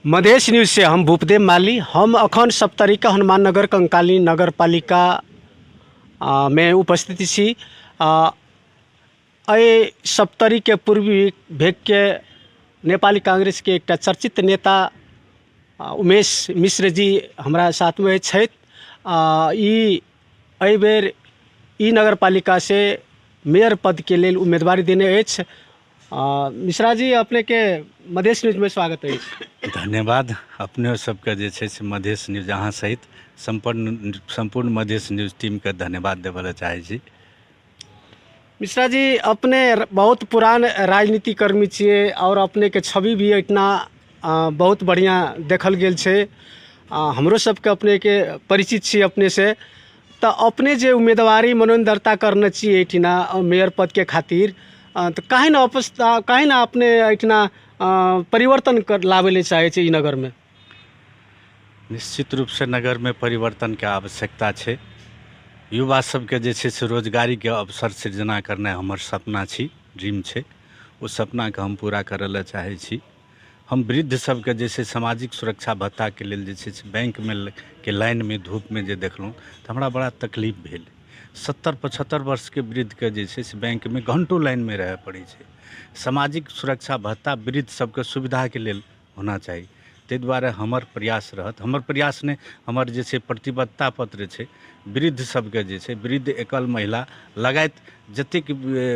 Madhesh news से हम भूपदेव माली। हम अखन सप्तरिका हनुमान नगर कंकाली नगर पालिका में उपस्थित छी। सप्तरी के पूर्वी भेग के नेपाली कांग्रेस के एक चर्चित नेता उमेश मिश्र जी हमारा साथ में छथि। एहि बेर ई नगर पालिका से मेयर पद के लेल उम्मीदवारी देने अछि। मिश्रा जी अपने के मधेश न्यूज में स्वागत है। धन्यवाद। अपने सबके जे छै से मधेश न्यूज अहाँ सहित संपूर्ण मधेश न्यूज टीम के धन्यवाद देवल चाहे छी। मिश्रा जी अपने बहुत पुरान राजनीति कर्मी छिए और अपने के छवि भी इतना बहुत बढ़िया देखल गेल छै। हमरो सबके अपने के परिचित छी अपने से। तो अपने जे उम्मीदवारी मनोनयन दर्ता करने छी एठिना मेयर पद के खातिर, तो काहे ना अपने एठिना परिवर्तन लावे ले चाहे छी ई नगर में? निश्चित रूप से नगर में परिवर्तन के आवश्यकता छै। युवा सबके जे छै से रोजगारी के अवसर सृजना करना हमर सपना छी, ड्रीम छै। उस सपना के हम पूरा करे ला चाहे छी। हम वृद्ध सबके जे छै सामाजिक सुरक्षा भत्ता के लेल जे छै से बैंक में के लाइन में धूप में जे देखलहुँ तो हमरा बड़ा तकलीफ भेल। 70-75 वर्ष के वृद्ध के जे छै से बैंक में घंटों लाइन में रहे पड़े छै। सामाजिक सुरक्षा भत्ता वृद्ध सबके सुविधा के लेल होना चाहिए। ताहि दुआरे हमर प्रयास रहत, हमर प्रयास ने हमर जे छै प्रतिबद्धता पत्र छै वृद्ध सबके जे छै, वृद्ध एकल महिला लगायत जतेक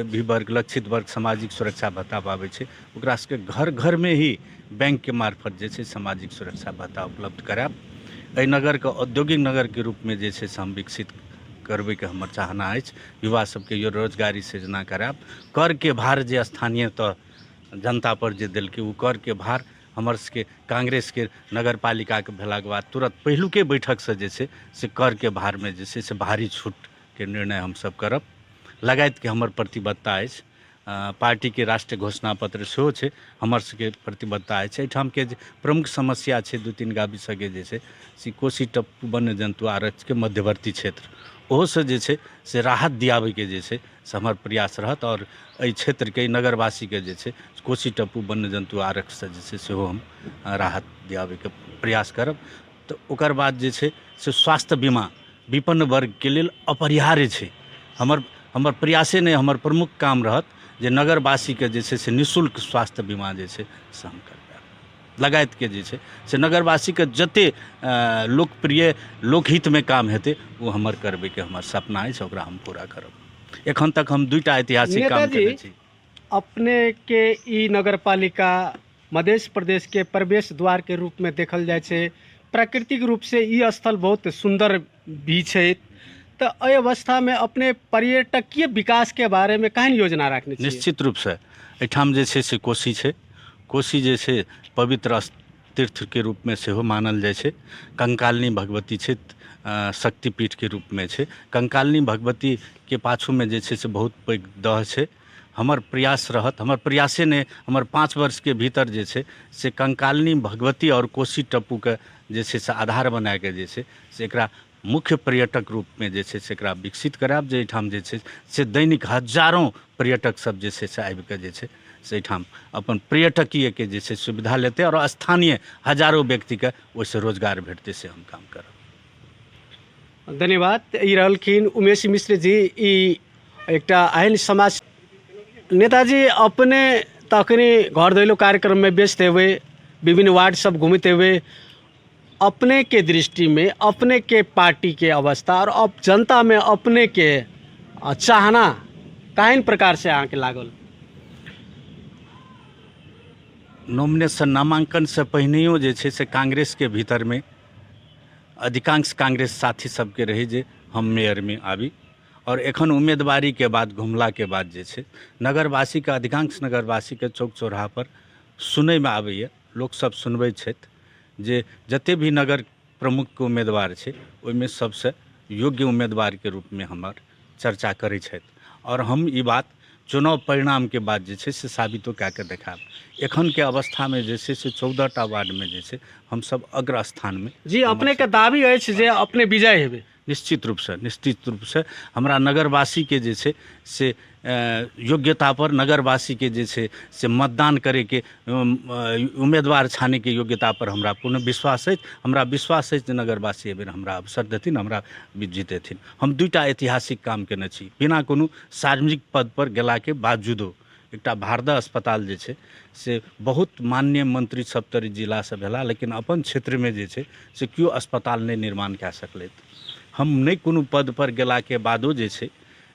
भी वर्ग लक्षित वर्ग सामाजिक सुरक्षा भत्ता पाबै छै ओकरा सबके घर घर में ही बैंक के मार्फत जे छै सामाजिक सुरक्षा भत्ता उपलब्ध करायब। एहि नगर के औद्योगिक नगर के रूप में जे छै से हम विकसित करबै के हमर चाहना अछि। युवा सबके यो रोजगारी सृजना करायब। कर के भार जे स्थानीय तो जनता पर जे देलकै ओ कर के भार हमर सबके कांग्रेस के नगर पालिका के भेला के बाद तुरंत पहिलुके बैठक से जे छै से कर के भार में जे छै से भारी छूट के निर्णय हम सब करब। लगायत के हमर प्रतिबद्धता अछि। पार्टी के राष्ट्रीय घोषणा पत्र सेहो छै, हमर सबके प्रतिबद्धता अछि। एहिठाम के जे प्रमुख समस्या छै 2-3 गावी सके जे छै से कोसी टप्पू वन्य जंतु आरक्ष के मध्यवर्ती क्षेत्र ओहो से जे छै से राहत दियावे के जे छै से हमर प्रयास रहत। और एहि क्षेत्र के नगरवासी के जे छै कोसी टप्पू वन्य जंतु आरक्ष से जे छै सेहो हम राहत दियावे के प्रयास करब। तो ओकर बाद जे छै से स्वास्थ्य बीमा विपन्न वर्ग के लेल अपरिहार्य छै। हमर प्रयासे ने हमर प्रमुख काम रहत जे नगरवासी के जे छै से निःशुल्क स्वास्थ्य बीमा जे छै से हम करब। लगायत के जे छै से नगरवासी के जते लोकप्रिय लोकहित में काम हेतै वो हमर करबे के हमर सपना है, ओकरा हम पूरा करब। एखन तक हम 2टा ऐतिहासिक काम केने छी। अपने के ई नगर पालिका मध्य प्रदेश के प्रवेश द्वार के रूप में देखल जाए छै। प्राकृतिक रूप से ई स्थल बहुत सुंदर भी छै। तो एहि अवस्था में अपने पर्यटकीय विकास के बारे में केहन योजना रखने छियै? निश्चित रूप से एठाम जे छै से कोसी छै। कोसी जे छै पवित्र तीर्थ के रूप में सेहो मानल जाए छै। कंकालिनी भगवती छै, शक्तिपीठ के रूप में छै। कंकालिनी भगवती के पाछू में जे छै से बहुत पैघ दह छै। हमर प्रयास रहत, हमर प्रयासे ने हमर 5 वर्ष के भीतर जे छै से कंकालिनी भगवती और कोसी टप्पू के जे छै से आधार बना के जे छै से एकरा मुख्य पर्यटक रूप में जे छै से एकरा विकसित करायब। जे एहिठाम जे छै से दैनिक हजारों पर्यटक सब जे छै से आबि के जे छै से एहिठाम अपन पर्यटकीय के जे छै सुविधा लेते और स्थानीय हजारों व्यक्ति के ओहिसे रोजगार भेटते से हम काम करब। धन्यवाद। ई रहलखिन उमेश मिश्र जी। ई एकटा एहन समाज नेताजी अपने तखनी घर दैलो कार्यक्रम में व्यस्त हुए, विभिन्न वार्ड सब घूमते हुए अपने के दृष्टि में अपने के पार्टी के अवस्था और अब जनता में अपने के चाहना केहन प्रकार से अहाँ के लागल? नॉमिनेशन नामांकन से पहिनेयो जे छै से कांग्रेस के भीतर में अधिकांश कांग्रेस साथी सबके रही जे हम मेयर में आबी। और एखन उम्मीदवारी के बाद घुमला के बाद जे छै नगरवासी के अधिकांश नगरवासी के चौक चौराहा पर सुनै में आबैए, लोक सब सुनबै छथि जे जते भी नगर प्रमुख के उम्मीदवार छै ओहिमे सबसे योग्य उम्मीदवार के रूप में हमर चर्चा करै छथि। और हम ई बात चुनाव परिणाम के बाद जे छै से साबितो कऽ के देखाब। एखन के अवस्था में जे छै से 14टा वार्ड में जे छै हम सब अग्र स्थान में। जी अपने के दावी अछि जे अपने विजय हेबे? निश्चित रूप से हमरा नगरवासी के जे छै से योग्यता पर नगरवासी के जे छै से मतदान करे के उम्मीदवार छाने के योग्यता पर हमरा पूर्ण विश्वास है। हमरा विश्वास है जे नगरवासी एहि बेर हमरा अवसर देथिन, हमरा जीतेथिन। हम दूटा ऐतिहासिक काम केने छी बिना कोनो सार्वजनिक पद पर गेला के बावजूदो। एकटा भारदा अस्पताल जे छै से बहुत माननीय मंत्री सप्तरी जिला से भेला, लेकिन अपन क्षेत्र में जे छै से केओ अस्पताल नहीं निर्माण कए सकलैथ। हम नहीं कोनो पद पर गेला के बादो जे छै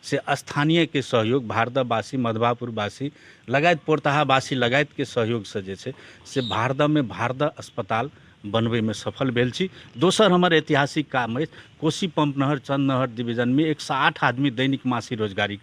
से स्थानीय के सहयोग, भारदावासी, मधवापुरवासी लगायत पोरताहावासी लगायत के सहयोग से जे छै से भारदा में भारदा अस्पताल बनबे में सफल भेल छी। दोसर हमर ऐतिहासिक काम है कोसी पंप नहर चंद नहर डिवीजन में 108 आदमी दैनिक मासी रोजगारी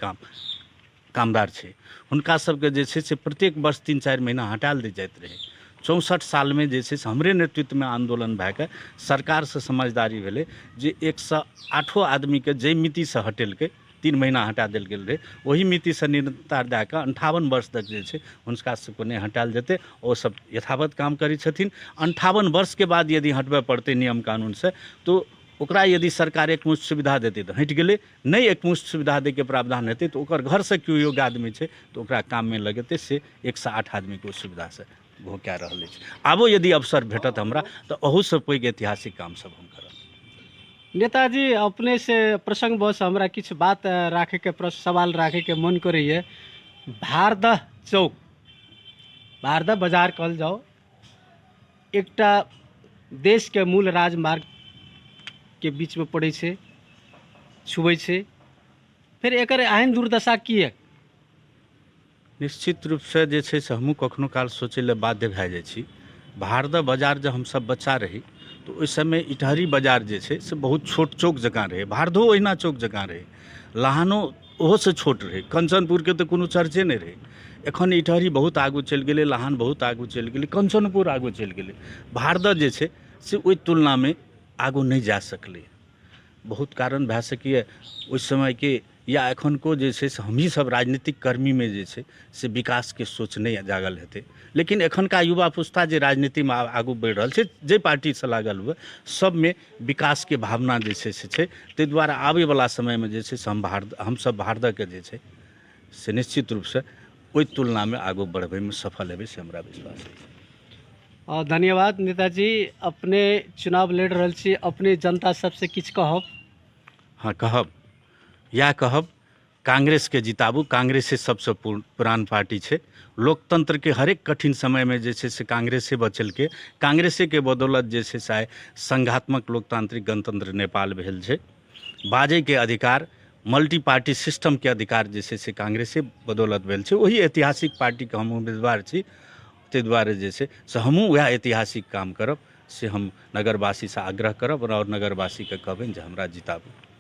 कामदार छै। हुनका सबके जे छै से प्रत्येक वर्ष 3-4 महीना हटाल दै जाइत रहे। 64 साल में जे छै से हमरे नेतृत्व में आंदोलन भए के सरकार से समझदारी भेलै जे 108 आदमी के जै मिति से हटेलकै, 3 महीना हटा देल गेल रहे, वही मिति से निरंतर दए कऽ 58 वर्ष तक जे छै हुनका सबको नहीं हटाल जेतै। ओ सब यथावत काम करै छथिन। 58 वर्ष के बाद यदि हटबे पड़तै नियम कानून से तो ओकरा यदि सरकार एकमुश्त सुविधा देते तो हट गेलै, नहीं एकमुश्त सुविधा दे के प्रावधान हेतै तो ओकर घर से केओ योग्य आदमी छै तो ओकरा काम में लगेतै। से 108 आदमी के सुविधा से वो कए रहल अछि। आबो यदि अवसर भेटत हमरा तो अहू से पैघ ऐतिहासिक काम सब हम करब। नेताजी अपने से प्रसंग बस हमरा किछु बात राखे के सवाल राखे के मन करैए। भारदा चौक, भारदा बाजार कहल जाओ, एकटा देश के मूल राजमार्ग के बीच में पड़े छै, छुबै छै, फिर एकर एहन दुर्दशा किए? निश्चित रूप से जे छै से हमहूँ कखनो काल सोचै लए बाध्य भए जाइ छी। भारदा बाजार जब हमसब बच्चा रही तो ओहि समय इटहरी बाजार जे छै से बहुत छोट चौक जकाँ रहे, भारदो ओहिना चौक जकाँ रहे, लहानो ओहो से छोट रहे, कंचनपुर के तो कोनो चर्चे नहीं रहे। एखन इटहरी बहुत आगू चलि गेलै, लहान बहुत आगू चलि गेलै, कंचनपुर आगू चलि गेलै। भारदा जे छै से ओहि तुलना में आगू नहीं जा सकलै। बहुत कारण भए सकैए ओहि समय के या एखन को जे छै से हमही सब राजनीतिक कर्मी में जे छै से विकास के सोच नहीं जागल हेतै। लेकिन एखनका युवा पुस्ता जे राजनीति में आगू बढ़ि रहल छै, जे पार्टी से लागल हुए, सब में विकास के भावना जे छै से छै। ताहि दुआरे आबे वाला समय में जे छै से हम सब भारदा के जे छै से निश्चित रूप से ओहि तुलना में आगू बढ़बे में सफल हेबै से हमरा विश्वास है। धन्यवाद नेताजी। अपने चुनाव लड़ रहल छी, अपने जनता सबसे किछु कहब? हाँ कहब, या कहब कांग्रेस के जिताबू। कांग्रेसे सबसे पुरान पार्टी छै। लोकतंत्र के हरेक कठिन समय में जे छै से कांग्रेसे बचलकै। कांग्रेसे के बदौलत जे छै से आइ संघात्मक लोकतांत्रिक गणतंत्र नेपाल भेल छै। बाजै के अधिकार, मल्टी पार्टी सिस्टम के अधिकार जे छै से कांग्रेसे बदौलत भेल छै। वही ऐतिहासिक पार्टी के हम उम्मीदवार छी। ताहि दुआरे जे छै से हमहूँ वएह ऐतिहासिक काम करब से हम नगरवासी से आग्रह करब और नगरवासी के कहबनि जे हमरा जिताबू।